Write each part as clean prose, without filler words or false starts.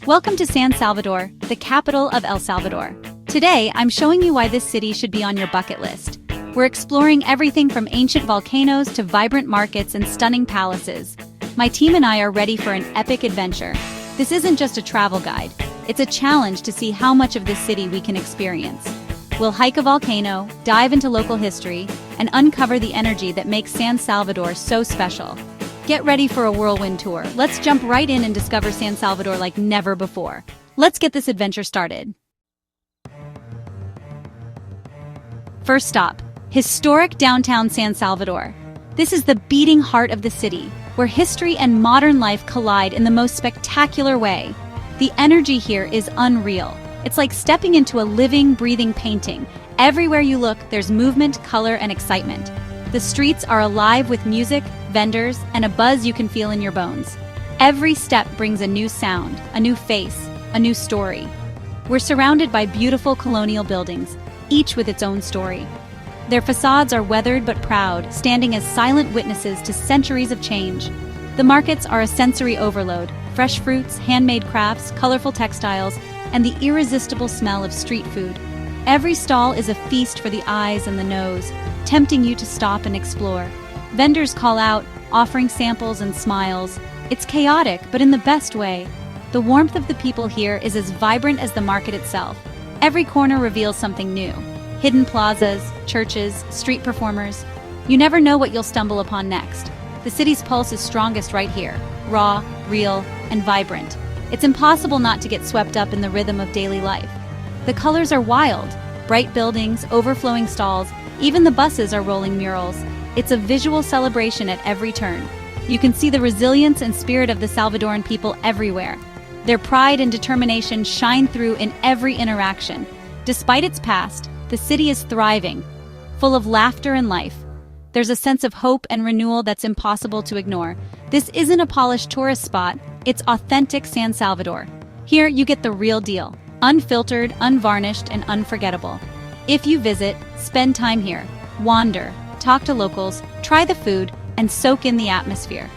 Welcome to San Salvador, the capital of El Salvador. Today, I'm showing you why this city should be on your bucket list. We're exploring everything from ancient volcanoes to vibrant markets and stunning palaces. My team and I are ready for an epic adventure. This isn't just a travel guide, it's a challenge to see how much of this city we can experience. We'll hike a volcano, dive into local history, and uncover the energy that makes San Salvador so special. Get ready for a whirlwind tour. Let's jump right in and discover San Salvador like never before. Let's get this adventure started. First stop, historic downtown San Salvador. This is the beating heart of the city, where history and modern life collide in the most spectacular way. The energy here is unreal. It's like stepping into a living, breathing painting. Everywhere you look, there's movement, color, and excitement. The streets are alive with music, vendors, and a buzz you can feel in your bones. Every step brings a new sound, a new face, a new story. We're surrounded by beautiful colonial buildings, each with its own story. Their facades are weathered but proud, standing as silent witnesses to centuries of change. The markets are a sensory overload: fresh fruits, handmade crafts, colorful textiles, and the irresistible smell of street food. Every stall is a feast for the eyes and the nose, tempting you to stop and explore. Vendors call out, offering samples and smiles. It's chaotic, but in the best way. The warmth of the people here is as vibrant as the market itself. Every corner reveals something new. Hidden plazas, churches, street performers. You never know what you'll stumble upon next. The city's pulse is strongest right here, raw, real, and vibrant. It's impossible not to get swept up in the rhythm of daily life. The colors are wild: bright buildings, overflowing stalls, even the buses are rolling murals. It's a visual celebration at every turn. You can see the resilience and spirit of the Salvadoran people everywhere. Their pride and determination shine through in every interaction. Despite its past, the city is thriving, full of laughter and life. There's a sense of hope and renewal that's impossible to ignore. This isn't a polished tourist spot, it's authentic San Salvador. Here you get the real deal, unfiltered, unvarnished, and unforgettable. If you visit, spend time here, wander, talk to locals, try the food, and soak in the atmosphere.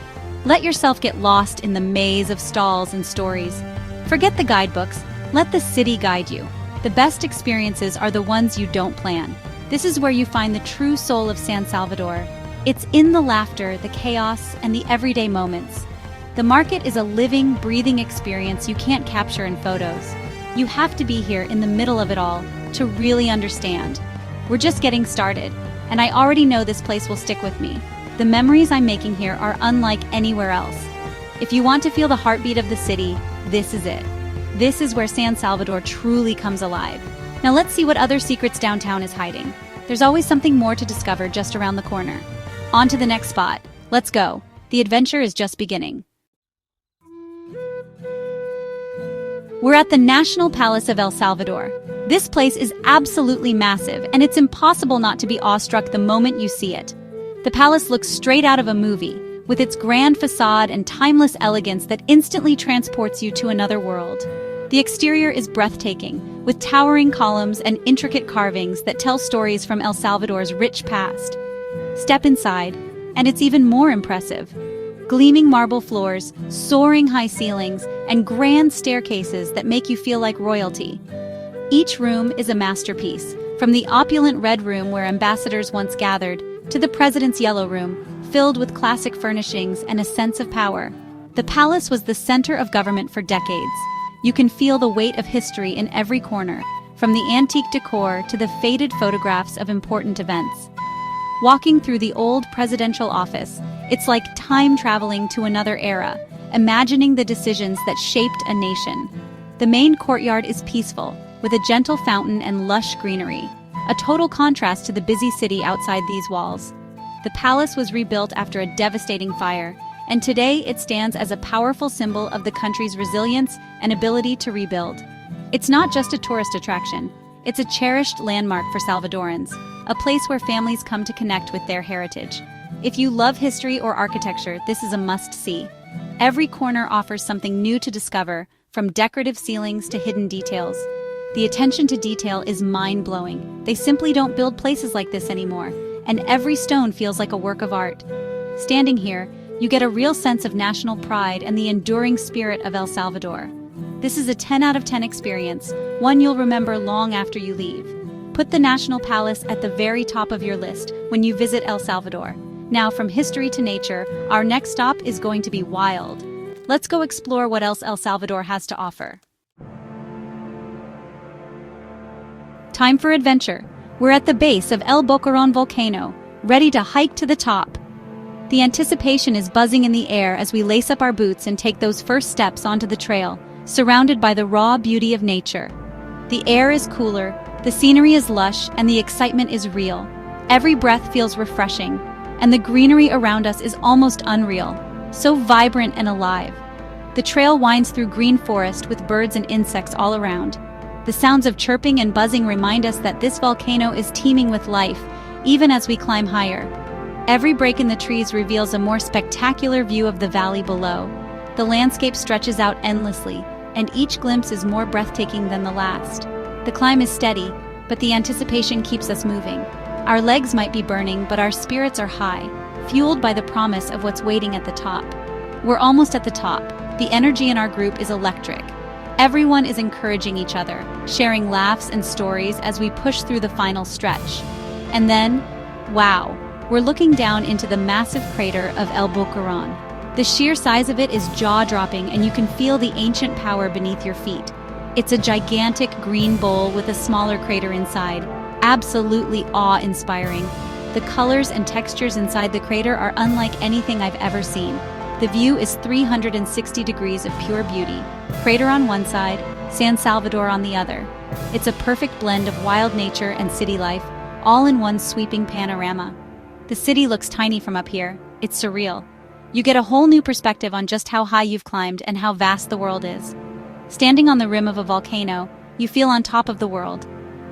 Let yourself get lost in the maze of stalls and stories. Forget the guidebooks, let the city guide you. The best experiences are the ones you don't plan. This is where you find the true soul of San Salvador. It's in the laughter, the chaos, and the everyday moments. The market is a living, breathing experience you can't capture in photos. You have to be here in the middle of it all to really understand. We're just getting started, and I already know this place will stick with me. The memories I'm making here are unlike anywhere else. If you want to feel the heartbeat of the city, this is it. This is where San Salvador truly comes alive. Now let's see what other secrets downtown is hiding. There's always something more to discover just around the corner. On to the next spot. Let's go. The adventure is just beginning. We're at the National Palace of El Salvador. This place is absolutely massive, and it's impossible not to be awestruck the moment you see it. The palace looks straight out of a movie, with its grand facade and timeless elegance that instantly transports you to another world. The exterior is breathtaking, with towering columns and intricate carvings that tell stories from El Salvador's rich past. Step inside, and it's even more impressive. Gleaming marble floors, soaring high ceilings, and grand staircases that make you feel like royalty. Each room is a masterpiece, from the opulent red room where ambassadors once gathered, to the president's yellow room, filled with classic furnishings and a sense of power. The palace was the center of government for decades. You can feel the weight of history in every corner, from the antique decor to the faded photographs of important events. Walking through the old presidential office, it's like time traveling to another era, imagining the decisions that shaped a nation. The main courtyard is peaceful, with a gentle fountain and lush greenery, a total contrast to the busy city outside these walls. The palace was rebuilt after a devastating fire, and today it stands as a powerful symbol of the country's resilience and ability to rebuild. It's not just a tourist attraction, it's a cherished landmark for Salvadorans, a place where families come to connect with their heritage. If you love history or architecture, this is a must-see. Every corner offers something new to discover, from decorative ceilings to hidden details. The attention to detail is mind-blowing. They simply don't build places like this anymore, and every stone feels like a work of art. Standing here, you get a real sense of national pride and the enduring spirit of El Salvador. This is a 10 out of 10 experience, one you'll remember long after you leave. Put the National Palace at the very top of your list when you visit El Salvador. Now, from history to nature, our next stop is going to be wild. Let's go explore what else El Salvador has to offer. Time for adventure. We're at the base of El Boquerón volcano, ready to hike to the top. The anticipation is buzzing in the air as we lace up our boots and take those first steps onto the trail, surrounded by the raw beauty of nature. The air is cooler, the scenery is lush, and the excitement is real. Every breath feels refreshing, and the greenery around us is almost unreal, so vibrant and alive. The trail winds through green forest with birds and insects all around. The sounds of chirping and buzzing remind us that this volcano is teeming with life, even as we climb higher. Every break in the trees reveals a more spectacular view of the valley below. The landscape stretches out endlessly, and each glimpse is more breathtaking than the last. The climb is steady, but the anticipation keeps us moving. Our legs might be burning, but our spirits are high, fueled by the promise of what's waiting at the top. We're almost at the top. The energy in our group is electric. Everyone is encouraging each other, sharing laughs and stories as we push through the final stretch. And then, wow, we're looking down into the massive crater of El Boquerón. The sheer size of it is jaw-dropping, and you can feel the ancient power beneath your feet. It's a gigantic green bowl with a smaller crater inside, absolutely awe-inspiring. The colors and textures inside the crater are unlike anything I've ever seen. The view is 360 degrees of pure beauty. Crater on one side, San Salvador on the other. It's a perfect blend of wild nature and city life, all in one sweeping panorama. The city looks tiny from up here. It's surreal. You get a whole new perspective on just how high you've climbed and how vast the world is. Standing on the rim of a volcano, you feel on top of the world.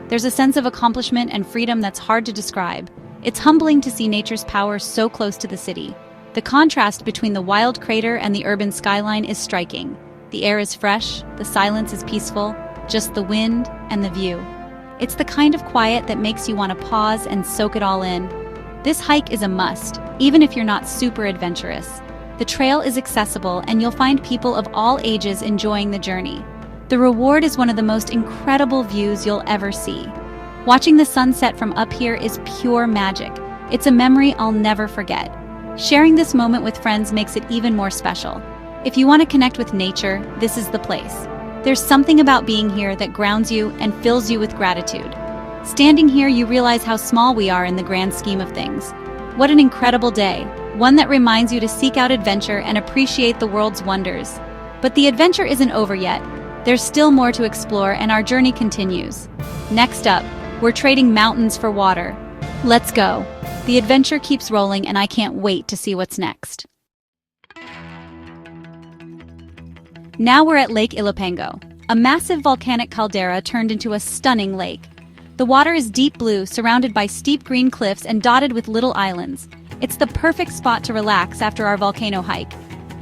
There's a sense of accomplishment and freedom that's hard to describe. It's humbling to see nature's power so close to the city. The contrast between the wild crater and the urban skyline is striking. The air is fresh, the silence is peaceful, just the wind and the view. It's the kind of quiet that makes you want to pause and soak it all in. This hike is a must, even if you're not super adventurous. The trail is accessible, and you'll find people of all ages enjoying the journey. The reward is one of the most incredible views you'll ever see. Watching the sunset from up here is pure magic. It's a memory I'll never forget. Sharing this moment with friends makes it even more special. If you want to connect with nature, this is the place. There's something about being here that grounds you and fills you with gratitude. Standing here, you realize how small we are in the grand scheme of things. What an incredible day, one that reminds you to seek out adventure and appreciate the world's wonders. But the adventure isn't over yet. There's still more to explore, and our journey continues. Next up, we're trading mountains for water. Let's go. The adventure keeps rolling, and I can't wait to see what's next. Now we're at Lake Ilopango, a massive volcanic caldera turned into a stunning lake. The water is deep blue, surrounded by steep green cliffs and dotted with little islands. It's the perfect spot to relax after our volcano hike.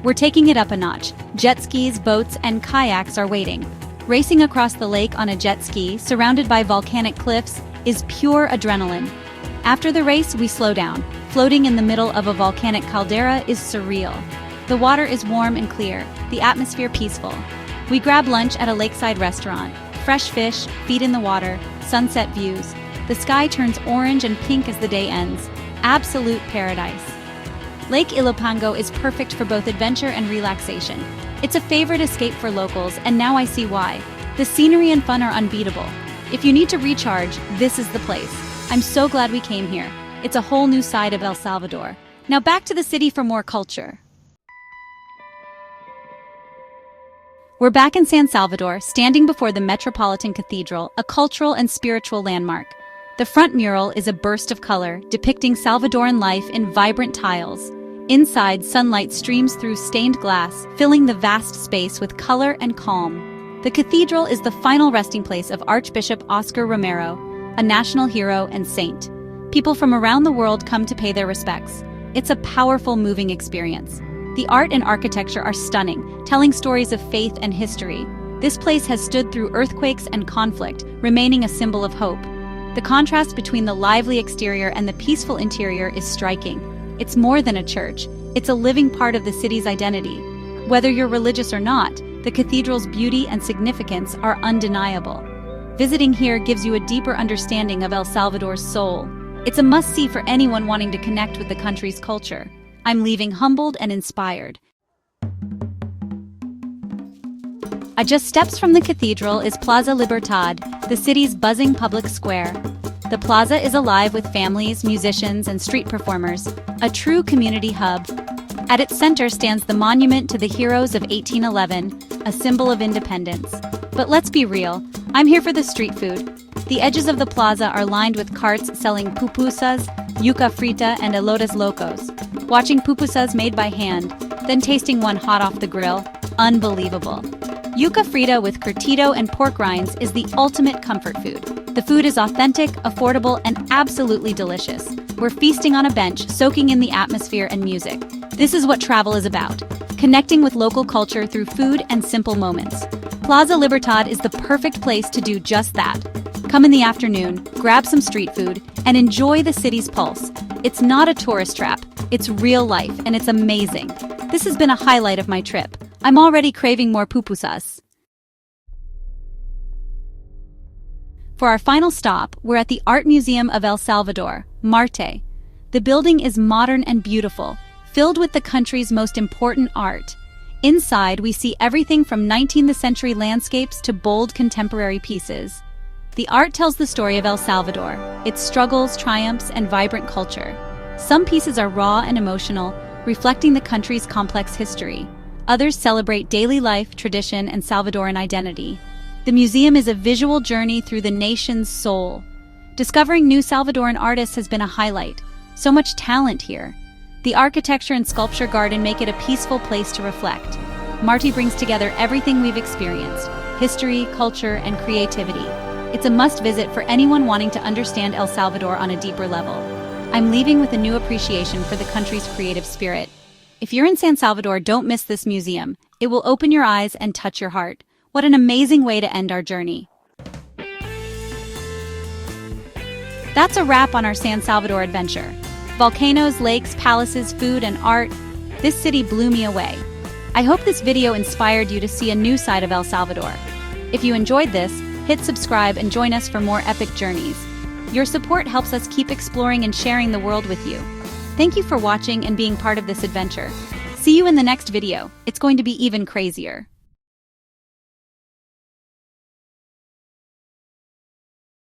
We're taking it up a notch. Jet skis, boats, and kayaks are waiting. Racing across the lake on a jet ski, surrounded by volcanic cliffs, is pure adrenaline. After the race, we slow down. Floating in the middle of a volcanic caldera is surreal. The water is warm and clear, the atmosphere peaceful. We grab lunch at a lakeside restaurant. Fresh fish, feet in the water, sunset views. The sky turns orange and pink as the day ends. Absolute paradise. Lake Ilopango is perfect for both adventure and relaxation. It's a favorite escape for locals, and now I see why. The scenery and fun are unbeatable. If you need to recharge, this is the place. I'm so glad we came here. It's a whole new side of El Salvador. Now back to the city for more culture. We're back in San Salvador, standing before the Metropolitan Cathedral, a cultural and spiritual landmark. The front mural is a burst of color, depicting Salvadoran life in vibrant tiles. Inside, sunlight streams through stained glass, filling the vast space with color and calm. The cathedral is the final resting place of Archbishop Oscar Romero, a national hero and saint. People from around the world come to pay their respects. It's a powerful, moving experience. The art and architecture are stunning, telling stories of faith and history. This place has stood through earthquakes and conflict, remaining a symbol of hope. The contrast between the lively exterior and the peaceful interior is striking. It's more than a church. It's a living part of the city's identity. Whether you're religious or not, The cathedral's beauty and significance are undeniable. Visiting here gives you a deeper understanding of El Salvador's soul. It's a must-see for anyone wanting to connect with the country's culture. I'm leaving humbled and inspired. Just steps from the cathedral is Plaza Libertad, the city's buzzing public square. The plaza is alive with families, musicians, and street performers, a true community hub. At its center stands the monument to the heroes of 1811, a symbol of independence. But let's be real, I'm here for the street food. The edges of the plaza are lined with carts selling pupusas, yuca frita, and elotes locos. Watching pupusas made by hand, then tasting one hot off the grill, unbelievable. Yuca frita with curtido and pork rinds is the ultimate comfort food. The food is authentic, affordable, and absolutely delicious. We're feasting on a bench, soaking in the atmosphere and music. This is what travel is about, connecting with local culture through food and simple moments. Plaza Libertad is the perfect place to do just that. Come in the afternoon, grab some street food, and enjoy the city's pulse. It's not a tourist trap, it's real life, and it's amazing. This has been a highlight of my trip. I'm already craving more pupusas. For our final stop, we're at the Art Museum of El Salvador, Marte. The building is modern and beautiful, filled with the country's most important art. Inside, we see everything from 19th century landscapes to bold contemporary pieces. The art tells the story of El Salvador, its struggles, triumphs, and vibrant culture. Some pieces are raw and emotional, reflecting the country's complex history. Others celebrate daily life, tradition, and Salvadoran identity. The museum is a visual journey through the nation's soul. Discovering new Salvadoran artists has been a highlight. So much talent here. The architecture and sculpture garden make it a peaceful place to reflect. Marte brings together everything we've experienced: history, culture, and creativity. It's a must-visit for anyone wanting to understand El Salvador on a deeper level. I'm leaving with a new appreciation for the country's creative spirit. If you're in San Salvador, don't miss this museum. It will open your eyes and touch your heart. What an amazing way to end our journey. That's a wrap on our San Salvador adventure. Volcanoes, lakes, palaces, food, and art. This city blew me away. I hope this video inspired you to see a new side of El Salvador. If you enjoyed this, hit subscribe and join us for more epic journeys. Your support helps us keep exploring and sharing the world with you. Thank you for watching and being part of this adventure. See you in the next video. It's going to be even crazier.